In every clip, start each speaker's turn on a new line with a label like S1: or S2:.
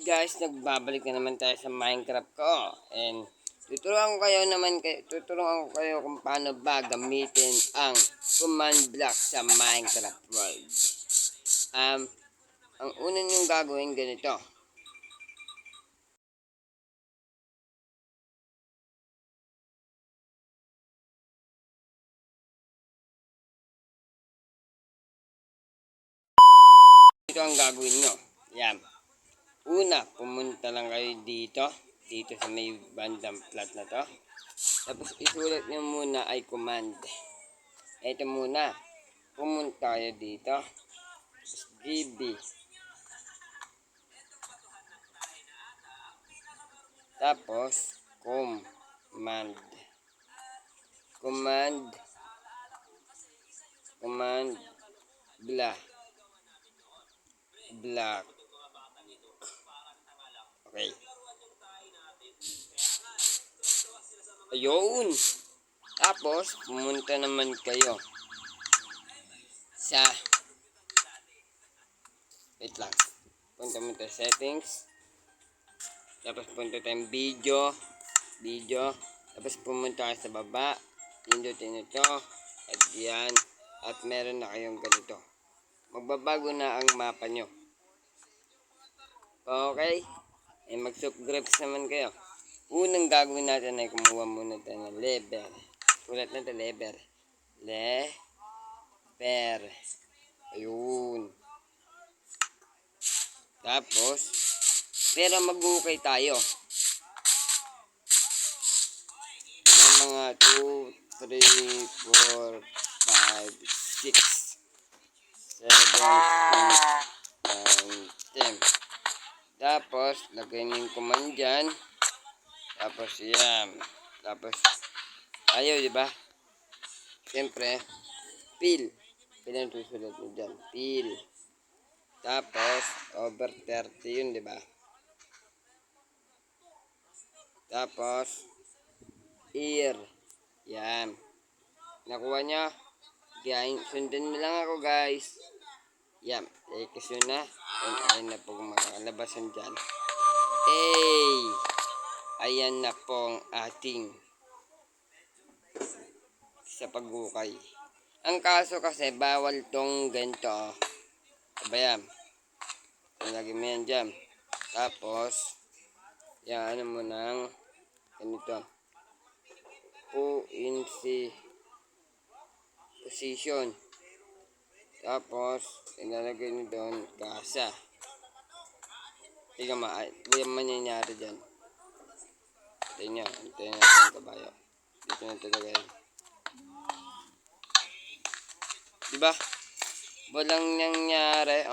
S1: Guys, nagbabalik na naman tayo sa Minecraft ko. And tuturuan ko kayo kung paano ba gamitin ang command block sa Minecraft world. Ang una niyong gagawin ganito. Ito ang gagawin nyo. Yan. Una, pumunta lang kayo dito sa may bandang flat na to. Tapos isulat nyo muna ay command. Ito muna, pumunta kayo dito. Tapos GB. Tapos, command block. Okay. Ayun. Tapos, pumunta naman kayo sa wait lang. Punta mo sa settings. Tapos punta tayong video. Tapos pumunta kayo sa baba. Pindutin ito. At yan. At meron na kayong ganito. Magbabago na ang mapa nyo. Okay? Mag-subscribe naman kayo. Unang gagawin natin ay kumuha muna tayo ng lever. Ulat na ito, lever. Ayun. Tapos, pero mag-ukay tayo. Yung mga 2, 3, 4, 5, 6, 7, 8, 9, 10. Tapos, lagay niyo yung command dyan. Tapos, yan. Tapos, ayaw, di ba? Siyempre, fill. Fill ang susulat mo dyan. Fill. Tapos, over 30 yun, di ba? Tapos, ear. Yan. Nakuha nyo? Yan. Sundan mo lang ako, guys. Yan. X yun na. And ayun na po makakalabasan dyan. Ayan na pong ating sa pag-ukay. Ang kaso kasi, bawal tong ganito. Abayan. Lagyan mo yan dyan. Tapos, yan, ano mo nang ganito. Position. Tapos, ilalagay nyo doon, kasa. Tingnan mo, buyan mangyayari dyan. Tingnan natin yung kabayo. Dito na talaga. Diba? Walang nangyari,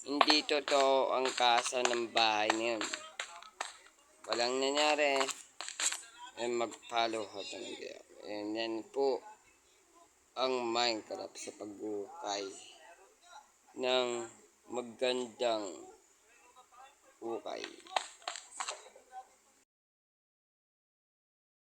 S1: hindi totoo ang kasa ng bahay na yun. Walang nangyari. Mag-follow ho talaga. Yan po ang Minecraft sa pag-ukay ng magandang ukay.